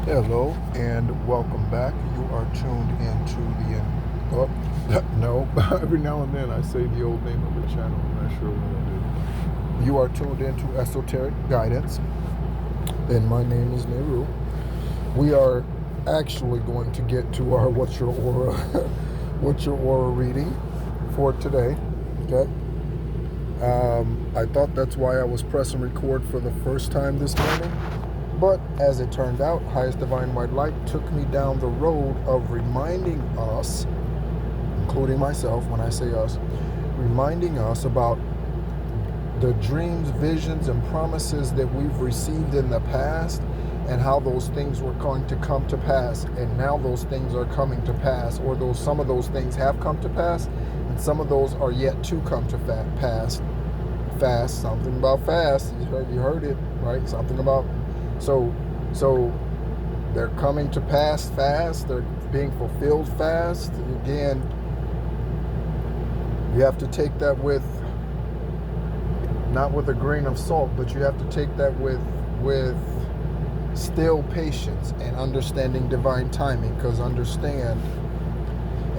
Hello and welcome back. You are tuned into oh, no, every now and then I say the old name of the channel. I'm not sure what I do. You are tuned into Esoteric Guidance, and my name is Nehru. We are actually going to get to our What's Your Aura, What's Your Aura reading for today. Okay. I thought that's why I was pressing record for the first time this morning. But as it turned out, Highest Divine White Light took me down the road of reminding us, including myself when I say us, reminding us about the dreams, visions, and promises that we've received in the past and how those things were going to come to pass. And now those things are coming to pass, or some of those things have come to pass, and some of those are yet to come to pass. Fast, something about fast. You heard it, right? Something about so they're coming to pass fast. They're being fulfilled fast. Again, you have to take that with not with a grain of salt, but you have to take that with still patience and understanding divine timing. Because understand,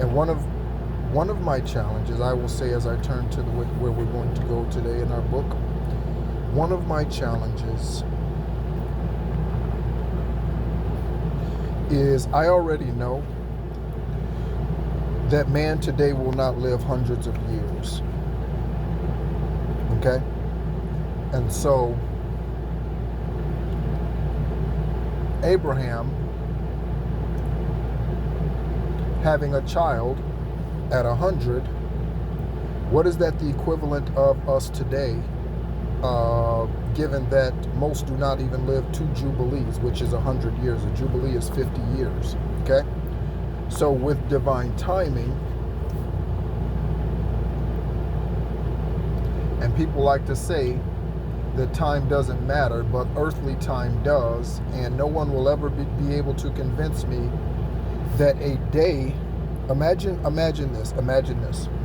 and one of my challenges, I will say, as I turn to where we're going to go today in our book, one of my challenges is I already know that man today will not live hundreds of years. Okay? And so Abraham having a child at 100, what is that the equivalent of us today, given that most do not even live 2 jubilees, which is 100 years. A jubilee is 50 years. Okay? So with divine timing, and people like to say that time doesn't matter, but earthly time does, and no one will ever be able to convince me that a day, imagine this,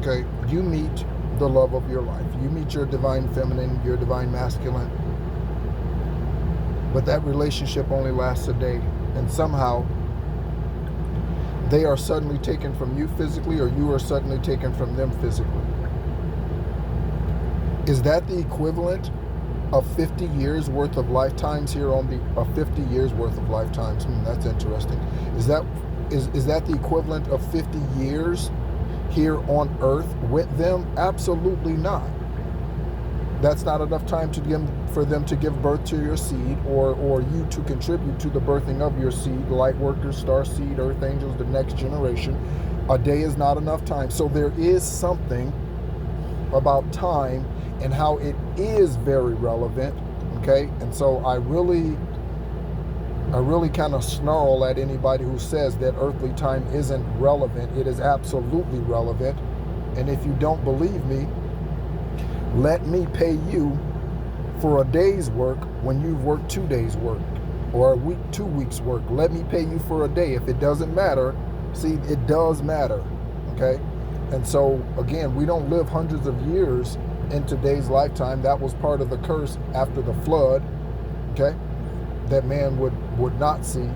okay? You meet the love of your life. You meet your divine feminine, your divine masculine, but that relationship only lasts a day, and somehow they are suddenly taken from you physically, or you are suddenly taken from them physically. Is that the equivalent of 50 years worth of lifetimes here on the 50 years worth of lifetimes? That's interesting. Is that the equivalent of 50 years here on earth with them? Absolutely not. That's not enough time for them to give birth to your seed, or you to contribute to the birthing of your seed, light workers, star seed, earth angels, the next generation. A day is not enough time. So there is something about time and how it is very relevant. Okay? And so I really kind of snarl at anybody who says that earthly time isn't relevant. It is absolutely relevant. And if you don't believe me, let me pay you for a day's work when you've worked 2 days' work, or a week, 2 weeks' work. Let me pay you for a day. If it doesn't matter, see, it does matter. Okay? And so, again, we don't live hundreds of years in today's lifetime. That was part of the curse after the flood. Okay? That man would not see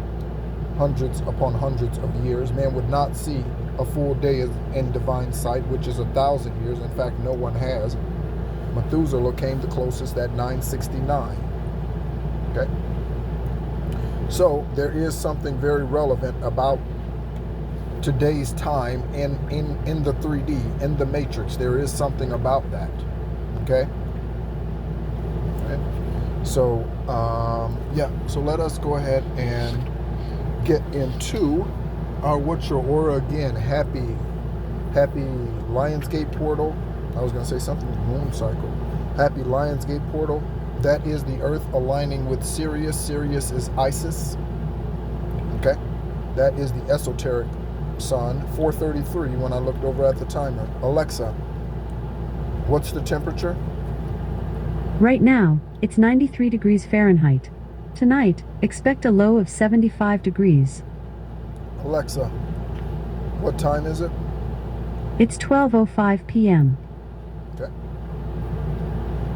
hundreds upon hundreds of years. Man would not see a full day in divine sight, which is 1,000 years. In fact, no one has. Methuselah came the closest at 969. Okay? So there is something very relevant about today's time in the 3D, in the matrix. There is something about that. Okay? So, yeah, so let us go ahead and get into our What's Your Aura again. Happy Lionsgate portal. I was going to say something with moon cycle. Happy Lionsgate portal. That is the Earth aligning with Sirius. Sirius is Isis. Okay? That is the esoteric sun. 4:33 when I looked over at the timer. Alexa, what's the temperature? Right now, it's 93 degrees Fahrenheit. Tonight, expect a low of 75 degrees. Alexa, what time is it? It's 12:05 p.m. Okay.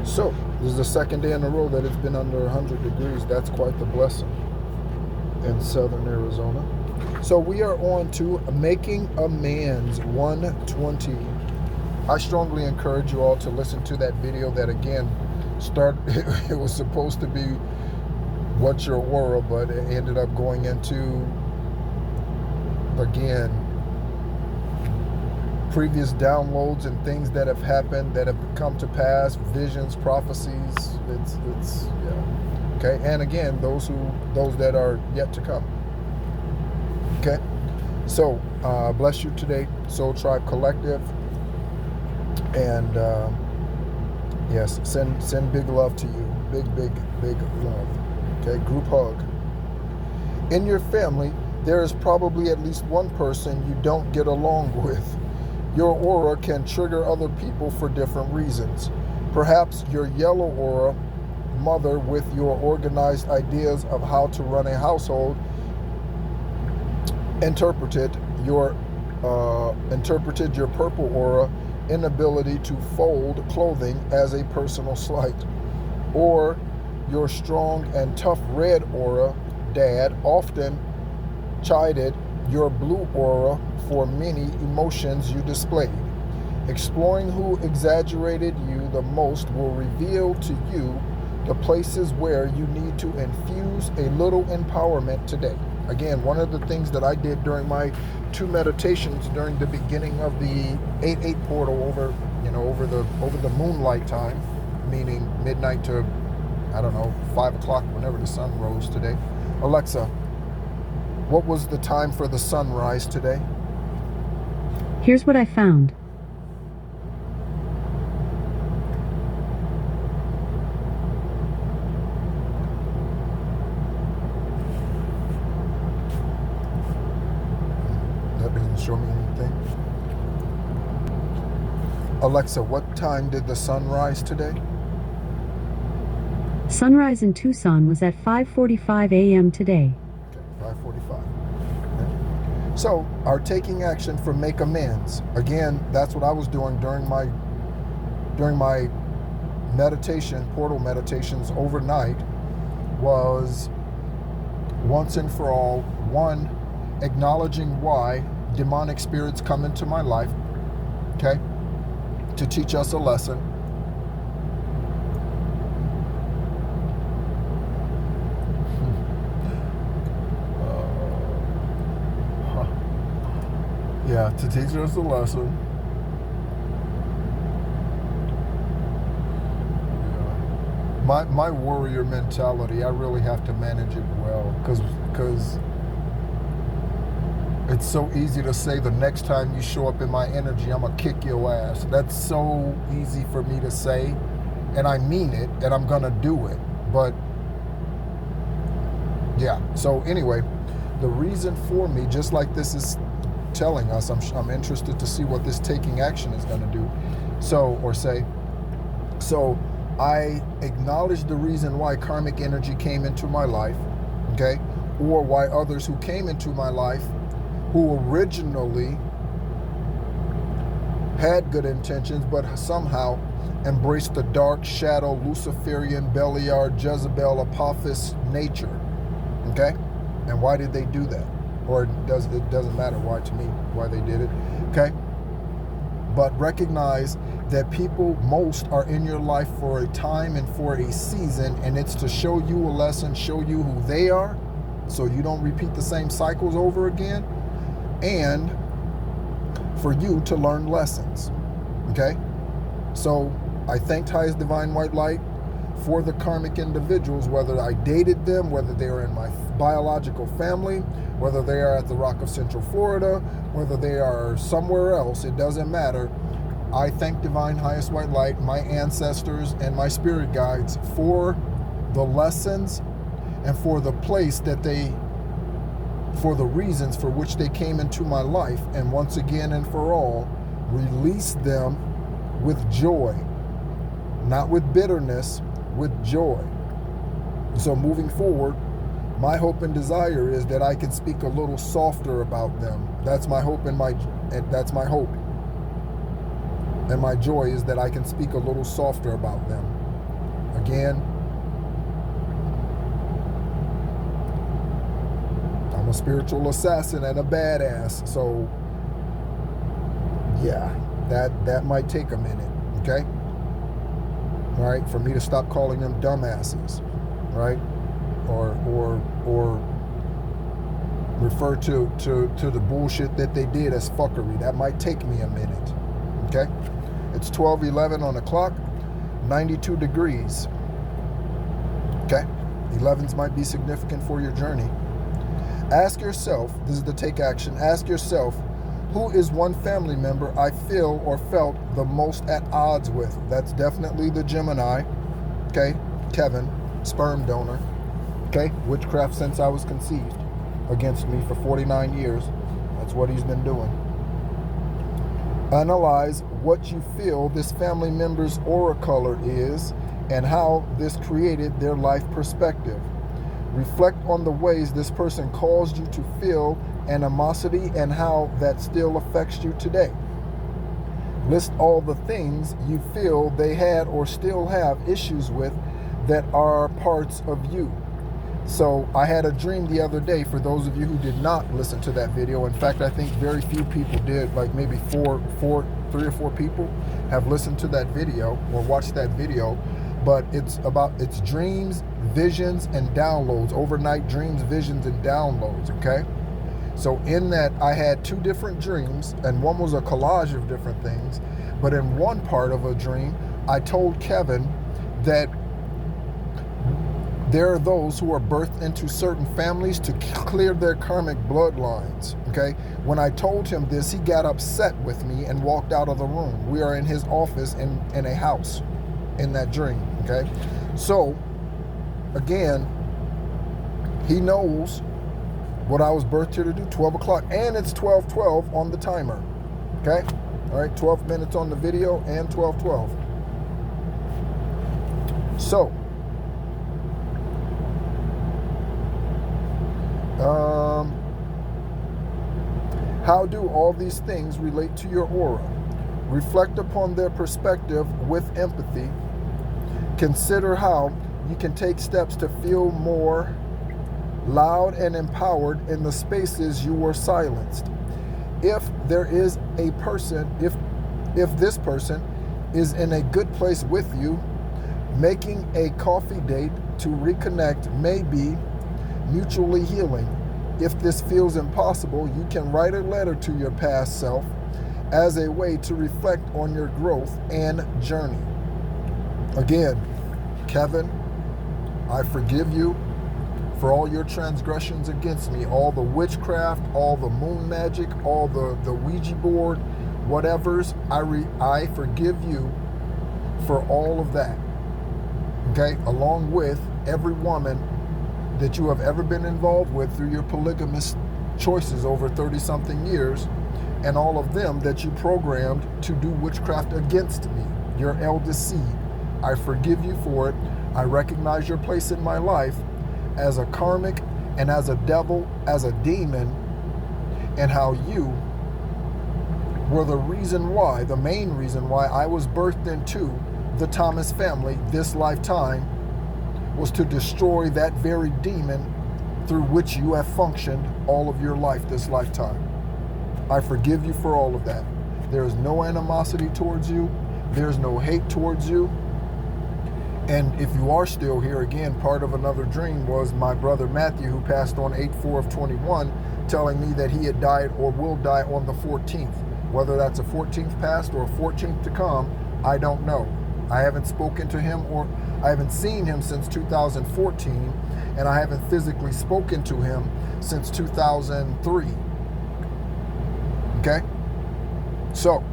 So, this is the second day in a row that it's been under 100 degrees. That's quite the blessing. in southern Arizona. So we are on to Making Amends 120. I strongly encourage you all to listen to that video that, again, it was supposed to be What's Your Aura, but it ended up going into, again, previous downloads and things that have happened, that have come to pass, visions, prophecies. It's yeah. Okay, and again, those that are yet to come. Okay, so bless you today, Soul Tribe Collective, and yes, send big love to you, big love. Okay, group hug. In your family, there is probably at least one person you don't get along with. Your aura can trigger other people for different reasons. Perhaps your yellow aura mother, with your organized ideas of how to run a household, interpreted your purple aura inability to fold clothing as a personal slight. Or your strong and tough red aura dad often chided your blue aura for many emotions you displayed. Exploring who exaggerated you the most will reveal to you the places where you need to infuse a little empowerment today. Again, one of the things that I did during my 2 meditations during the beginning of the 8/8 portal over the moonlight time, meaning midnight to, I don't know, 5 o'clock, whenever the sun rose today. Alexa, what was the time for the sunrise today? Here's what I found. That doesn't show me anything. Alexa, what time did the sun rise today? Sunrise in Tucson was at 5:45 a.m. today. Okay, 5:45. Okay. So, our taking action for make amends. Again, that's what I was doing during my portal meditations overnight, was once and for all, one, acknowledging why demonic spirits come into my life, okay, to teach us a lesson. Yeah, to teach us a lesson. Yeah. My warrior mentality, I really have to manage it well, because it's so easy to say, the next time you show up in my energy, I'm gonna kick your ass. That's so easy for me to say, and I mean it, and I'm gonna do it. But yeah, so anyway, the reason for me, just like this is telling us, I'm interested to see what this taking action is going to do. So I acknowledge the reason why karmic energy came into my life, okay, or why others who came into my life who originally had good intentions but somehow embraced the dark shadow Luciferian Beliar Jezebel Apophis nature, okay. And why did they do that? Or it doesn't matter why to me, why they did it, okay? But recognize that most are in your life for a time and for a season, and it's to show you a lesson, show you who they are, so you don't repeat the same cycles over again, and for you to learn lessons, okay? So I thanked Highest Divine White Light for the karmic individuals, whether I dated them, whether they are in my biological family, whether they are at the Rock of Central Florida, whether they are somewhere else, it doesn't matter. I thank Divine Highest White Light, my ancestors, and my spirit guides for the lessons and for the place that for the reasons for which they came into my life, and once again and for all, release them with joy, not with bitterness, with joy. So moving forward, my hope and desire is that I can speak a little softer about them. That's my hope, and that's my hope. And my joy is that I can speak a little softer about them. Again, I'm a spiritual assassin and a badass. So yeah, that might take a minute, okay? All right, for me to stop calling them dumbasses, right? Or refer to the bullshit that they did as fuckery. That might take me a minute, okay? It's 12:11 on the clock, 92 degrees, okay? 11s might be significant for your journey. Ask yourself, this is the take action, ask yourself, who is one family member I feel or felt the most at odds with? That's definitely the Gemini, okay? Kevin, sperm donor, okay? Witchcraft since I was conceived against me for 49 years. That's what he's been doing. Analyze what you feel this family member's aura color is and how this created their life perspective. Reflect on the ways this person caused you to feel animosity and how that still affects you today. List all the things you feel they had or still have issues with that are parts of you. So I had a dream the other day, for those of you who did not listen to that video. In fact, I think very few people did, like maybe three or four people have listened to that video or watched that video. But it's dreams, visions, and downloads, overnight dreams, visions, and downloads, okay? So in that, I had two different dreams, and one was a collage of different things. But in one part of a dream, I told Kevin that there are those who are birthed into certain families to clear their karmic bloodlines, okay? When I told him this, he got upset with me and walked out of the room. We are in his office in a house in that dream, okay? So, again, he knows what I was birthed here to do, 12 o'clock, and it's 12:12 on the timer, okay? All right, 12 minutes on the video and 12:12. So, how do all these things relate to your aura? Reflect upon their perspective with empathy. Consider how you can take steps to feel more loud and empowered in the spaces you were silenced. If there is a person, if this person is in a good place with you, making a coffee date to reconnect may be mutually healing. If this feels impossible, you can write a letter to your past self as a way to reflect on your growth and journey. Again, Kevin, I forgive you for all your transgressions against me, all the witchcraft, all the moon magic, all the Ouija board, whatever's. I forgive you for all of that, okay? Along with every woman that you have ever been involved with through your polygamous choices over 30-something years, and all of them that you programmed to do witchcraft against me, your eldest seed. I forgive you for it. I recognize your place in my life as a karmic and as a devil, as a demon, and how you were the reason why, the main reason why I was birthed into the Thomas family this lifetime, was to destroy that very demon through which you have functioned all of your life this lifetime. I forgive you for all of that. There is no animosity towards you. There's no hate towards you. And if you are still here, again, part of another dream was my brother Matthew, who passed on 8/4/21, telling me that he had died or will die on the 14th. Whether that's a 14th past or a 14th to come, I don't know. I haven't spoken to him, or I haven't seen him since 2014, and I haven't physically spoken to him since 2003. Okay? So,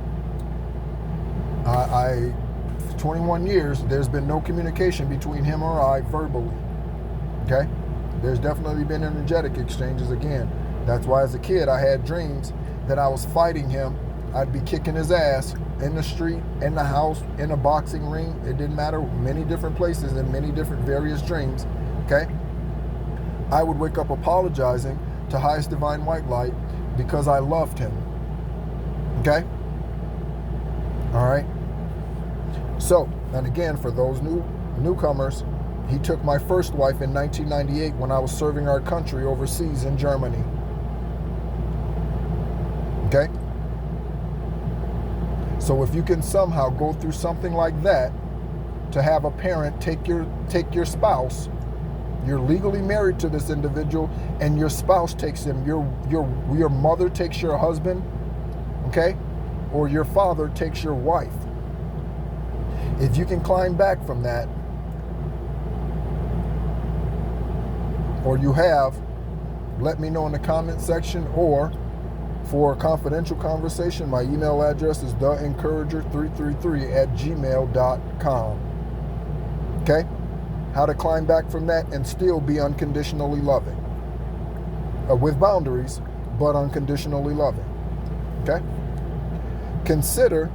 21 years, there's been no communication between him or I verbally. Okay? There's definitely been energetic exchanges again. That's why as a kid, I had dreams that I was fighting him. I'd be kicking his ass in the street, in the house, in a boxing ring. It didn't matter. Many different places in many different various dreams. Okay? I would wake up apologizing to Highest Divine White Light because I loved him. Okay? All right? So, and again, for those newcomers, He took my first wife in 1998 when I was serving our country overseas in Germany. Okay? So if you can somehow go through something like that, to have a parent take your spouse, you're legally married to this individual, and your spouse takes him, your mother takes your husband, okay? Or your father takes your wife. If you can climb back from that, or you have, let me know in the comment section, or for a confidential conversation, my email address is theencourager333@gmail.com. Okay? How to climb back from that and still be unconditionally loving. With boundaries, but unconditionally loving. Okay? Consider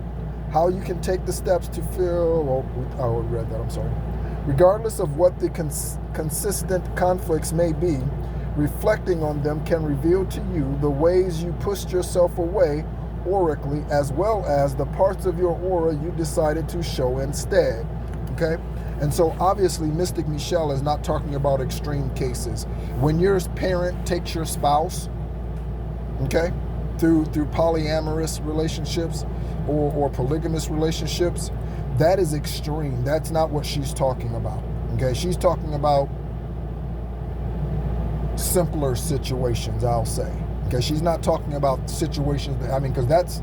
how you can take the steps to feel, I read that, I'm sorry. Regardless of what the consistent conflicts may be, reflecting on them can reveal to you the ways you pushed yourself away aurically, as well as the parts of your aura you decided to show instead. Okay? And so obviously Mystic Michelle is not talking about extreme cases. When your parent takes your spouse, okay, through polyamorous relationships or polygamous relationships, that is extreme. That's not what she's talking about. Okay? She's talking about simpler situations, I'll say. Okay, she's not talking about situations because that's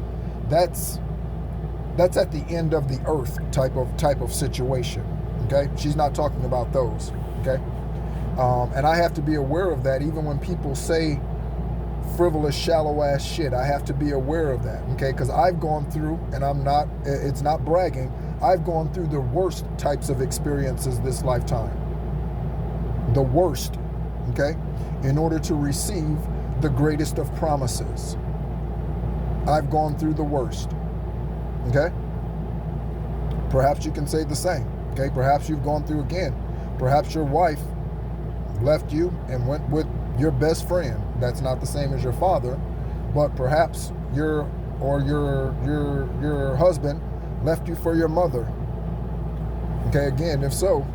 at the end of the earth type of situation. Okay, she's not talking about those. Okay, and I have to be aware of that even when people say frivolous, shallow ass shit. I have to be aware of that. Okay, because I've gone through, and it's not bragging, I've gone through the worst types of experiences this lifetime. The worst. Okay, in order to receive the greatest of promises. I've gone through the worst. Okay? Perhaps you can say the same. Okay? Perhaps you've gone through again. Perhaps your wife left you and went with your best friend. That's not the same as your father, but perhaps your husband left you for your mother. Okay, again, if so,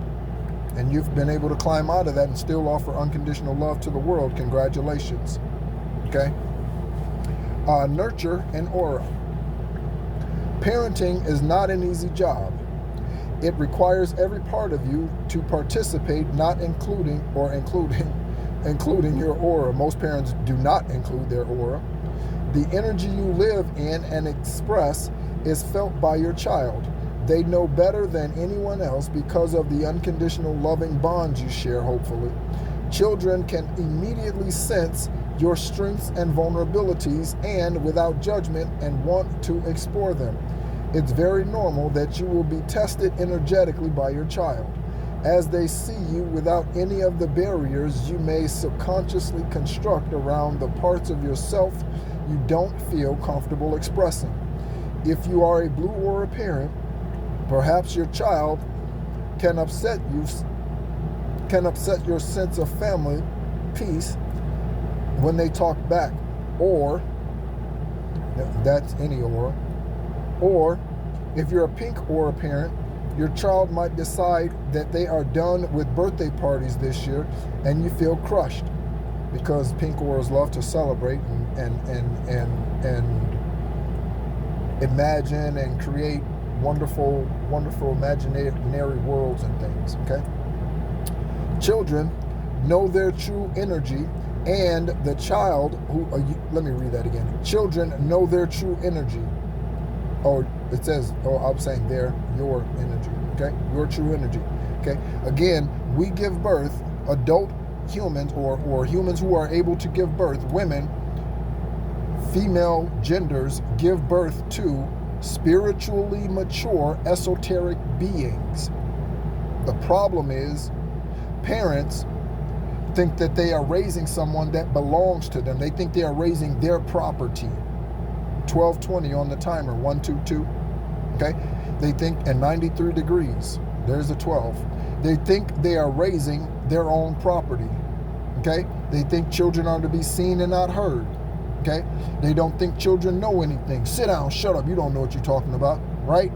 and you've been able to climb out of that and still offer unconditional love to the world, congratulations. Okay? Nurture and aura. Parenting is not an easy job. It requires every part of you to participate, not including your aura. Most parents do not include their aura. The energy you live in and express is felt by your child. They know better than anyone else because of the unconditional loving bonds you share, hopefully. Children can immediately sense your strengths and vulnerabilities and, without judgment, and want to explore them. It's very normal that you will be tested energetically by your child. As they see you without any of the barriers you may subconsciously construct around the parts of yourself you don't feel comfortable expressing. If you are a blue aura parent, perhaps your child can upset your sense of family peace when they talk back, or that's any aura. Or if you're a pink aura parent, your child might decide that they are done with birthday parties this year and you feel crushed, because pink auras love to celebrate and imagine and create wonderful imaginary worlds and things. Okay? Children know their true energy, and the child who let me read that again. Children know their true energy. I'm saying your energy. Okay? Your true energy. Okay? Again, we give birth, adult humans or humans who are able to give birth, women, female genders give birth to spiritually mature, esoteric beings. The problem is parents think that they are raising someone that belongs to them. They think they are raising their property. 1220 on the timer, 122. Okay? They think, and 93 degrees. There's a 12. They think they are raising their own property. Okay? They think children are to be seen and not heard. Okay? They don't think children know anything. Sit down, shut up, you don't know what you're talking about, right?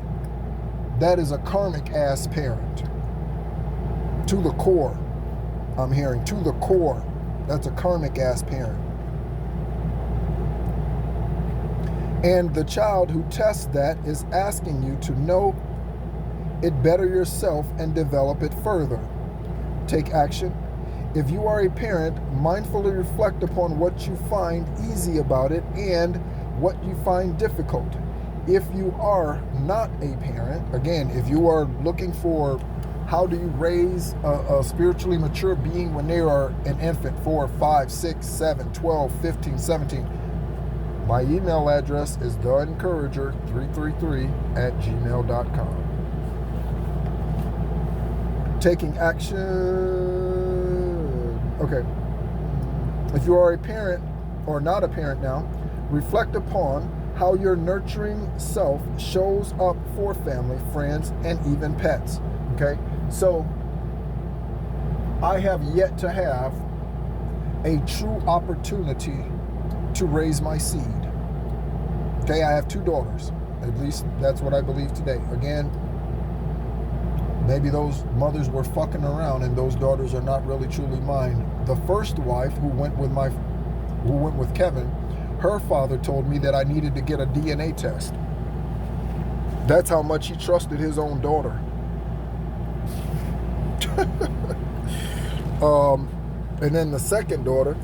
That is a karmic ass parent. To the core, I'm hearing, to the core. That's a karmic ass parent. And the child who tests that is asking you to know it better yourself and develop it further. Take action. If you are a parent, mindfully reflect upon what you find easy about it and what you find difficult. If you are not a parent, again, if you are looking for how do you raise a spiritually mature being when they are an infant, 4, 5, 6, 7, 12, 15, 17, my email address is theencourager333@gmail.com. Taking action. Okay. If you are a parent or not a parent now, reflect upon how your nurturing self shows up for family, friends, and even pets. Okay? So, I have yet to have a true opportunity to raise my seed. Okay, I have 2 daughters. At least that's what I believe today. Again, maybe those mothers were fucking around and those daughters are not really truly mine. The first wife who went with Kevin, her father told me that I needed to get a DNA test. That's how much he trusted his own daughter. And then the second daughter,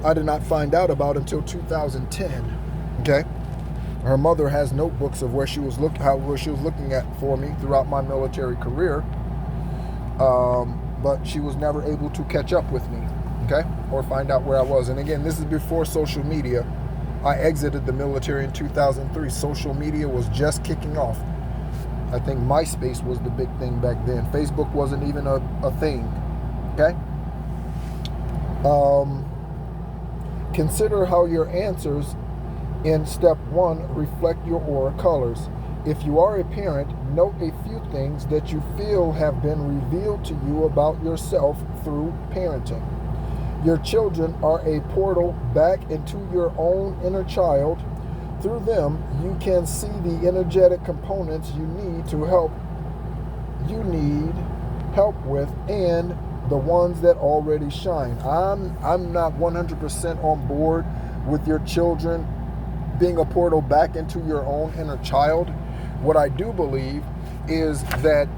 I did not find out about until 2010. Okay, her mother has notebooks of where she was looking at for me throughout my military career, but she was never able to catch up with me. Okay, or find out where I was. And again, this is before social media. I exited the military in 2003. Social media was just kicking off. I think MySpace was the big thing back then. Facebook wasn't even a thing. Okay? Consider how your answers in step 1 reflect your aura colors. If you are a parent, note a few things that you feel have been revealed to you about yourself through parenting. Your children are a portal back into your own inner child. Through them, you can see the energetic components you need help with, and the ones that already shine. I'm not 100% on board with your children being a portal back into your own inner child. What I do believe is that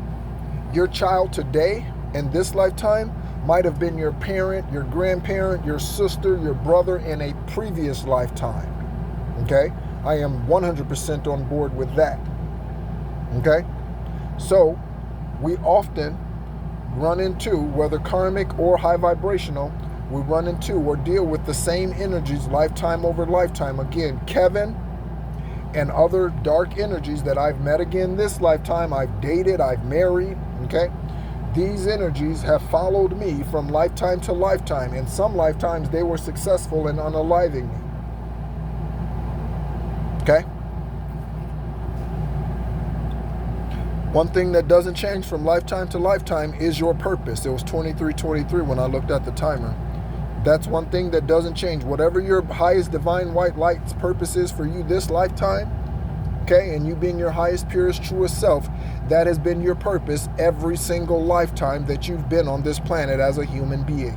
your child today, in this lifetime, might have been your parent, your grandparent, your sister, your brother in a previous lifetime. Okay? I am 100% on board with that. Okay? So, we often run into, whether karmic or high vibrational, we run into or deal with the same energies lifetime over lifetime. Again, Kevin and other dark energies that I've met again this lifetime, I've dated, I've married, okay? These energies have followed me from lifetime to lifetime. In some lifetimes, they were successful in unaliving me. Okay? One thing that doesn't change from lifetime to lifetime is your purpose. It was 2323 when I looked at the timer. That's one thing that doesn't change. Whatever your highest divine white light's purpose is for you this lifetime, okay, and you being your highest, purest, truest self, that has been your purpose every single lifetime that you've been on this planet as a human being.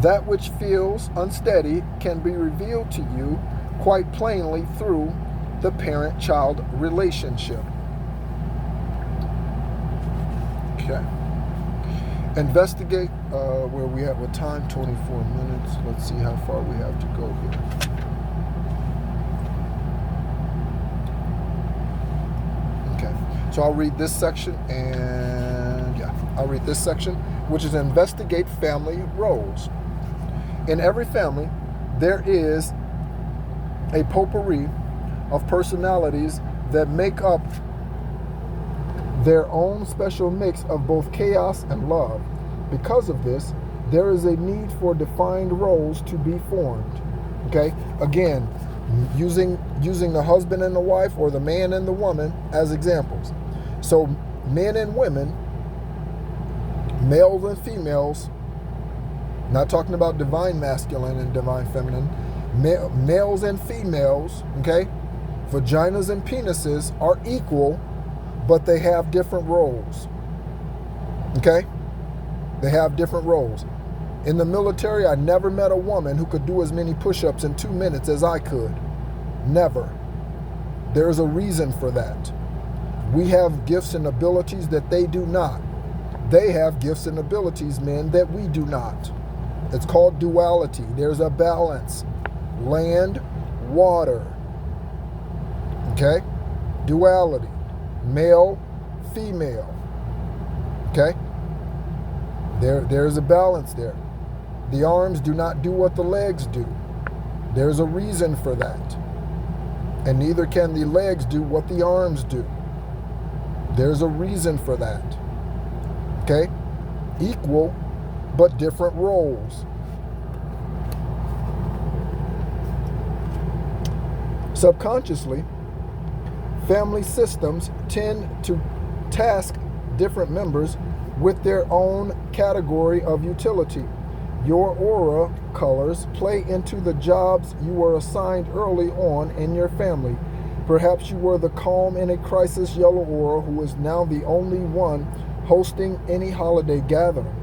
That which feels unsteady can be revealed to you quite plainly through the parent-child relationship. Okay. Investigate where we at with time, 24 minutes. Let's see how far we have to go here. Okay, so I'll read this section which is investigate family roles. In every family, there is a potpourri of personalities that make up their own special mix of both chaos and love. Because of this, there is a need for defined roles to be formed. Okay? Again, using the husband and the wife or the man and the woman as examples. So men and women, males and females, not talking about divine masculine and divine feminine, males and females, okay? Vaginas and penises are equal but they have different roles. Okay? They have different roles. In the military, I never met a woman who could do as many push-ups in 2 minutes as I could. Never. There's a reason for that. We have gifts and abilities that they do not. They have gifts and abilities, men, that we do not. It's called duality. There's a balance. Land, water. Okay? Duality. Male, female. Okay? There's a balance there. The arms do not do what the legs do. There's a reason for that. And neither can the legs do what the arms do. There's a reason for that. Okay? Equal, but different roles. Subconsciously, family systems tend to task different members with their own category of utility. Your aura colors play into the jobs you were assigned early on in your family. Perhaps you were the calm in a crisis yellow aura who is now the only one hosting any holiday gathering.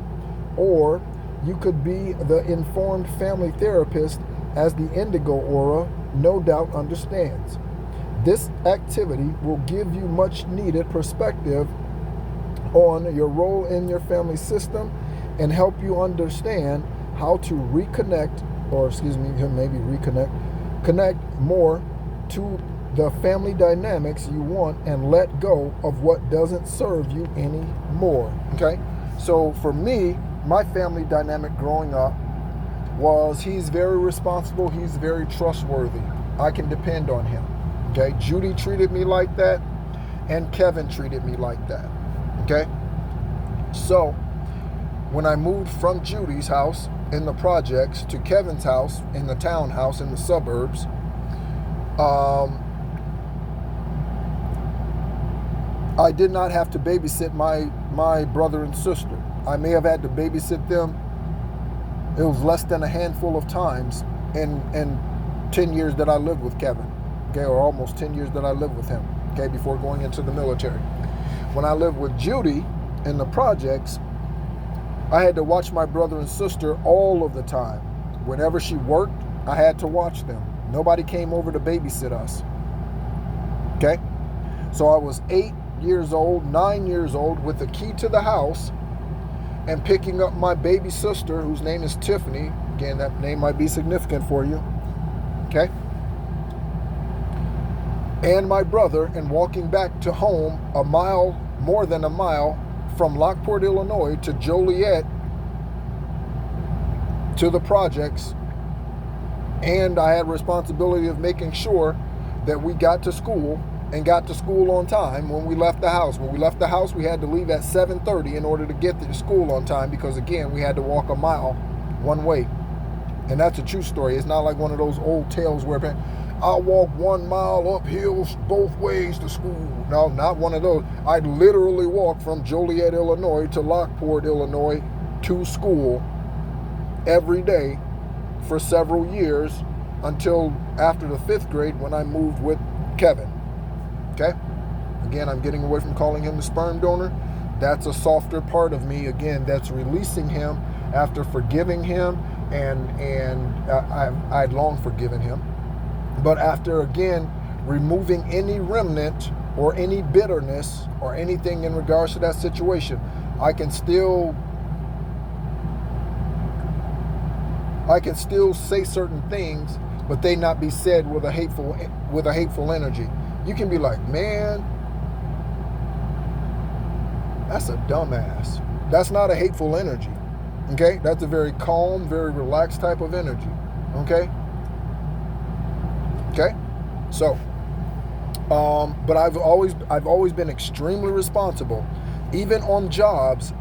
Or you could be the informed family therapist, as the indigo aura no doubt understands. This activity will give you much needed perspective on your role in your family system and help you understand how to connect more to the family dynamics you want and let go of what doesn't serve you anymore. Okay? So for me, my family dynamic growing up was he's very responsible, he's very trustworthy. I can depend on him. Okay? Judy treated me like that, and Kevin treated me like that. Okay? So when I moved from Judy's house in the projects to Kevin's house in the townhouse in the suburbs, I did not have to babysit my brother and sister. I may have had to babysit them. It was less than a handful of times in 10 years that I lived with Kevin, okay, or almost 10 years that I lived with him, okay, before going into the military. When I lived with Judy in the projects, I had to watch my brother and sister all of the time. Whenever she worked, I had to watch them. Nobody came over to babysit us. Okay? So I was 9 years old with the key to the house and picking up my baby sister, whose name is Tiffany. Again, that name might be significant for you. Okay? And my brother, and walking back to home more than a mile from Lockport, Illinois to Joliet to the projects. And I had responsibility of making sure that we got to school and got to school on time when we left the house. When we left the house, we had to leave at 7:30 in order to get to school on time because, again, we had to walk a mile one way. And that's a true story. It's not like one of those old tales where I'll walk 1 mile up hills both ways to school. No, not one of those. I literally walked from Joliet, Illinois to Lockport, Illinois to school every day for several years until after the 5th grade when I moved with Kevin. Okay? Again, I'm getting away from calling him the sperm donor. That's a softer part of me, again, that's releasing him after forgiving him, and I'd long forgiven him. But after, again, removing any remnant or any bitterness or anything in regards to that situation, I can still say certain things, but they not be said with a hateful energy. You can be like, man, that's a dumbass. That's not a hateful energy. Okay? That's a very calm, very relaxed type of energy. Okay? Okay, so, but I've always been extremely responsible. Even on jobs,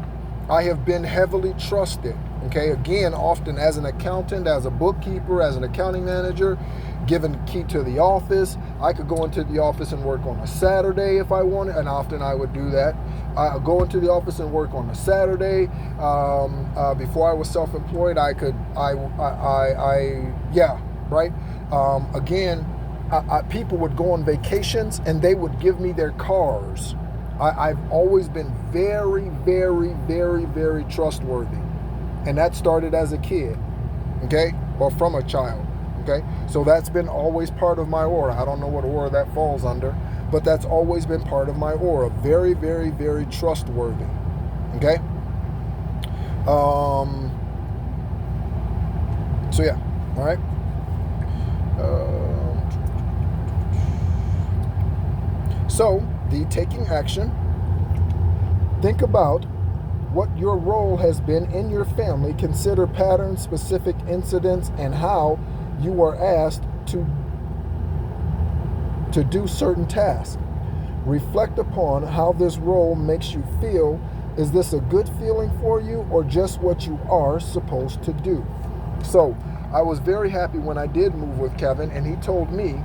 I have been heavily trusted. Okay, again, often as an accountant, as a bookkeeper, as an accounting manager, given the key to the office. I could go into the office and work on a Saturday if I wanted, and often I would do that. I go into the office and work on a Saturday. Before I was self-employed, again, people would go on vacations and they would give me their cars I've always been very, very, very, very trustworthy. And that started as a kid, okay? Or from a child, okay? So that's been always part of my aura. I don't know what aura that falls under, but that's always been part of my aura. Very, very, very trustworthy, okay? So yeah, all right? So, the taking action, think about what your role has been in your family. Consider patterns, specific incidents, and how you are asked to do certain tasks. Reflect upon how this role makes you feel. Is this a good feeling for you or just what you are supposed to do? So I was very happy when I did move with Kevin, and he told me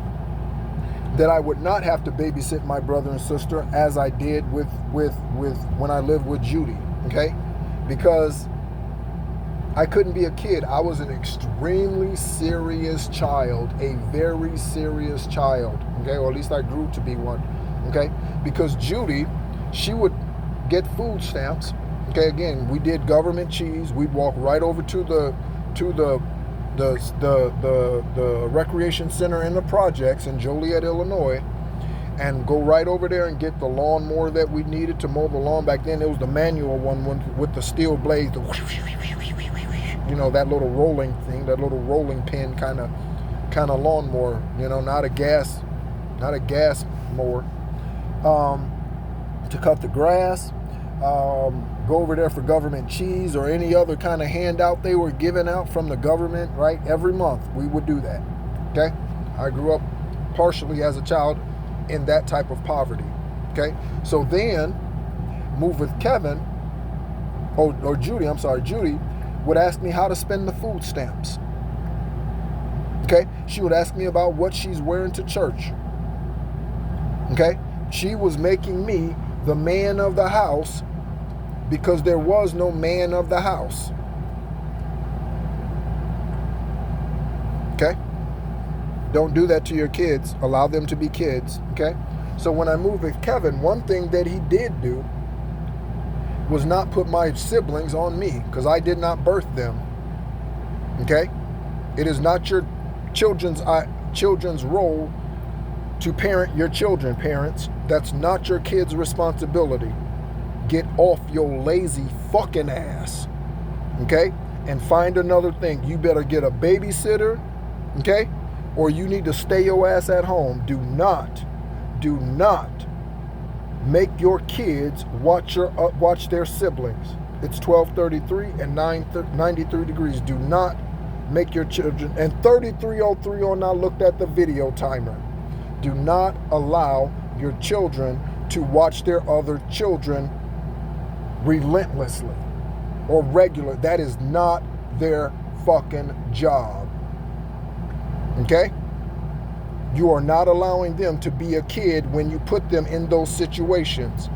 that I would not have to babysit my brother and sister as I did with when I lived with Judy, okay? Because I couldn't be a kid. I was an extremely serious child, a very serious child, okay? Or at least I grew to be one, okay? Because Judy, she would get food stamps, okay? Again, we did government cheese. We'd walk right over to the recreation center in the projects in Joliet, Illinois, and go right over there and get the lawnmower that we needed to mow the lawn. Back then, it was the manual one with the steel blades, you know, that little rolling thing, that little rolling pin kind of lawnmower, you know, not a gas mower, to cut the grass, go over there for government cheese or any other kind of handout they were giving out from the government, right? Every month we would do that, okay? I grew up partially as a child in that type of poverty, okay? So then, move with Kevin, or Judy, I'm sorry, Judy would ask me how to spend the food stamps, okay? She would ask me about what she's wearing to church, okay? She was making me the man of the house because there was no man of the house, okay? Don't do that to your kids. Allow them to be kids, okay? So when I moved with Kevin, one thing that he did do was not put my siblings on me because I did not birth them, okay? It is not your children's role to parent your children, parents. That's not your kids' responsibility. Get off your lazy fucking ass, okay? And find another thing. You better get a babysitter, okay? Or you need to stay your ass at home. Do not make your kids watch their siblings. It's 12:33 and 93 degrees. Do not make your children, and 33:03 on, I looked at the video timer. Do not allow your children to watch their other children relentlessly or regular. That is not their fucking job. Okay? You are not allowing them to be a kid when you put them in those situations.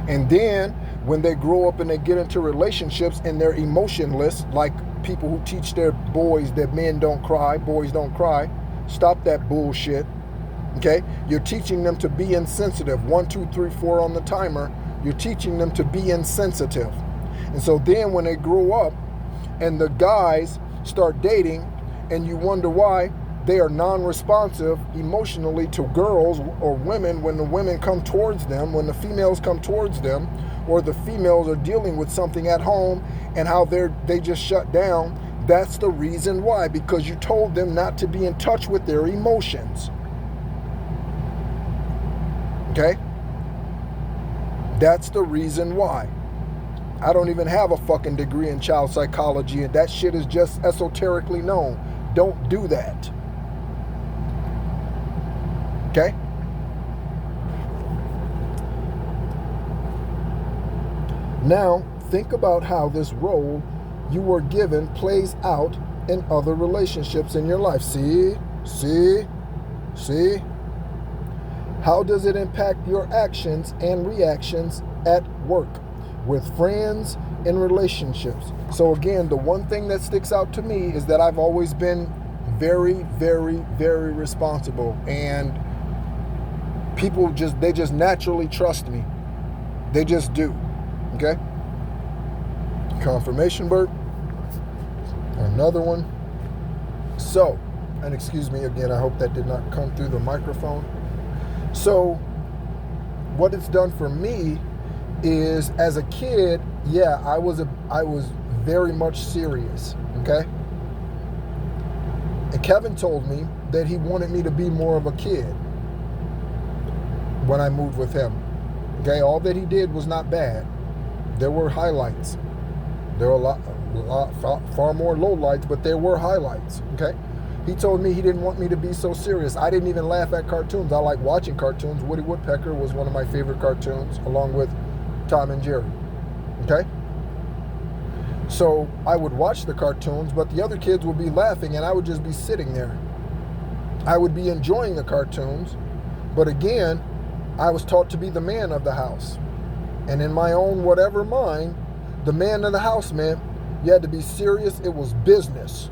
And then when they grow up and they get into relationships and they're emotionless, like people who teach their boys that men don't cry, boys don't cry, stop that bullshit. Okay? You're teaching them to be insensitive. 1, 2, 3, 4 on the timer. You're teaching them to be insensitive. And so then when they grow up and the guys start dating and you wonder why they are non-responsive emotionally to girls or women when the women come towards them, when the females come towards them, or the females are dealing with something at home and how they just shut down, that's the reason why, because you told them not to be in touch with their emotions. Okay? That's the reason why. I don't even have a fucking degree in child psychology, and that shit is just esoterically known. Don't do that. Okay? Now, think about how this role you were given plays out in other relationships in your life. See? How does it impact your actions and reactions at work, with friends, in relationships? So again, the one thing that sticks out to me is that I've always been very, very, very responsible. And People they just naturally trust me. They just do. Okay? Confirmation burp. Another one. So, and excuse me again, I hope that did not come through the microphone. So, what it's done for me is, as a kid, yeah, I was very much serious, okay? And Kevin told me that he wanted me to be more of a kid when I moved with him. Okay, all that he did was not bad. There were highlights. There were far more lowlights, but there were highlights, okay? He told me he didn't want me to be so serious. I didn't even laugh at cartoons. I like watching cartoons. Woody Woodpecker was one of my favorite cartoons, along with Tom and Jerry, okay? So I would watch the cartoons, but the other kids would be laughing, and I would just be sitting there. I would be enjoying the cartoons, but again, I was taught to be the man of the house. And in my own whatever mind, the man of the house meant you had to be serious. It was business.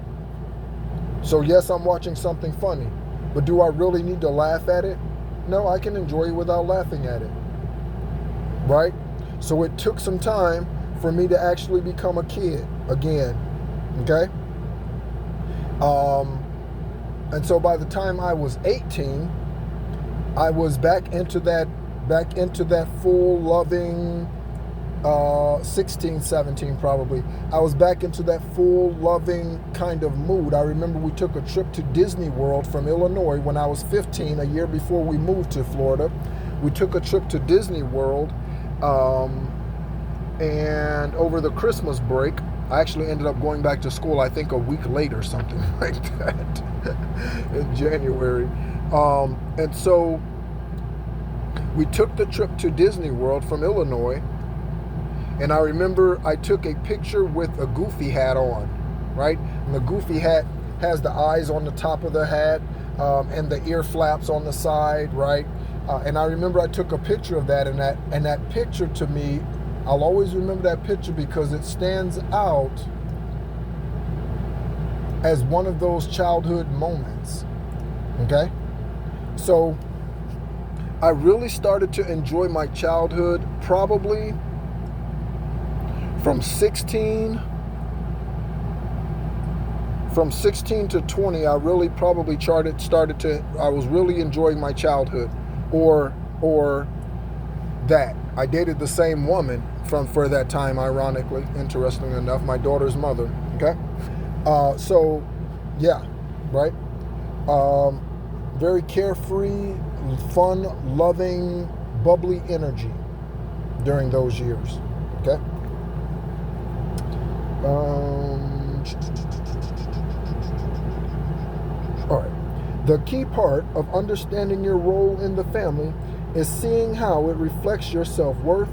So yes, I'm watching something funny, but do I really need to laugh at it? No, I can enjoy it without laughing at it, right? So it took some time for me to actually become a kid again, okay? And so by the time I was 18, I was back into that full loving, 16, 17 probably. I was back into that full loving kind of mood. I remember we took a trip to Disney World from Illinois when I was 15, a year before we moved to Florida. We took a trip to Disney World, and over the Christmas break, I actually ended up going back to school, I think a week later, something like that, in January. And so we took the trip to Disney World from Illinois, and I remember I took a picture with a Goofy hat on, right? And the Goofy hat has the eyes on the top of the hat, and the ear flaps on the side, right? And I remember I took a picture of that, and that picture to me, I'll always remember that picture because it stands out as one of those childhood moments, okay? So I really started to enjoy my childhood probably from 16 to 20. I really probably I was really enjoying my childhood, or that I dated the same woman for that time, ironically, interestingly enough, my daughter's mother, okay? So yeah, right? Very carefree, fun, loving, bubbly energy during those years, okay? All right. The key part of understanding your role in the family is seeing how it reflects your self-worth,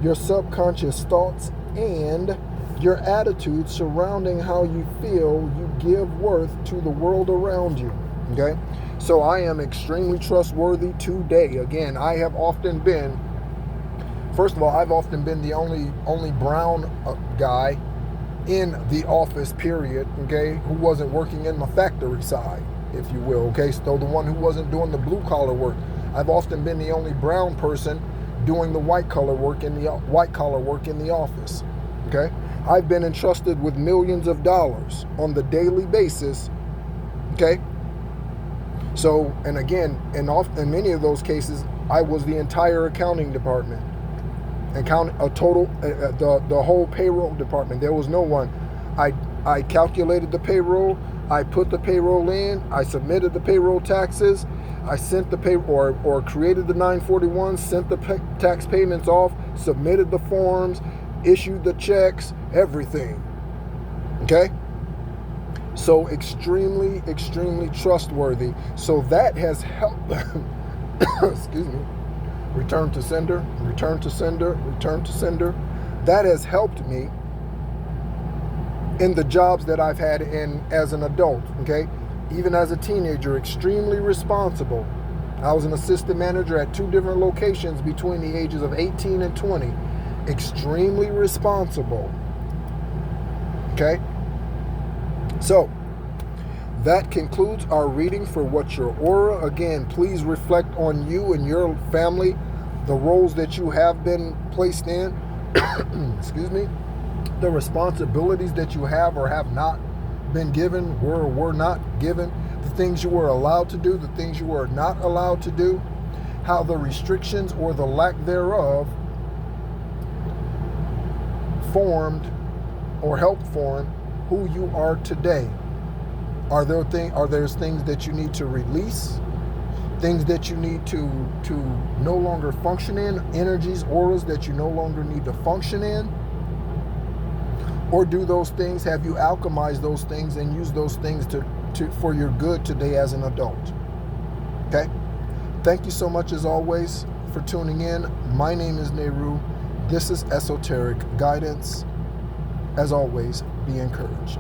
your subconscious thoughts, and your attitude surrounding how you feel you give worth to the world around you, okay? So I am extremely trustworthy today. Again, I have often been, first of all, I've often been the only brown guy in the office, period, okay, who wasn't working in the factory side, if you will, okay? So the one who wasn't doing the blue collar work. I've often been the only brown person doing the white collar work in the office, okay? I've been entrusted with millions of dollars on the daily basis, okay? So, and again, in many of those cases, I was the entire accounting department, the whole payroll department. There was no one. I calculated the payroll. I put the payroll in. I submitted the payroll taxes. I sent the payroll or created the 941, sent the tax payments off, submitted the forms, issued the checks, everything. Okay? So extremely, extremely trustworthy. So that has helped. Excuse me. Return to sender, return to sender, return to sender. That has helped me in the jobs that I've had as an adult, okay? Even as a teenager, extremely responsible. I was an assistant manager at 2 different locations between the ages of 18 and 20. Extremely responsible, okay? So, That concludes our reading for What's Your Aura. Again, please reflect on you and your family, the roles that you have been placed in, excuse me, the responsibilities that you have or have not been given, were not given, the things you were allowed to do, the things you were not allowed to do, how the restrictions or the lack thereof formed or helped form who you are today. Are there things that you need to release, things that you need to no longer function in, energies, auras that you no longer need to function in? Or do those things, have you alchemized those things and used those things to for your good today as an adult? Okay? Thank you so much as always for tuning in. My name is Nehru. This is Esoteric Guidance. As always, be encouraged.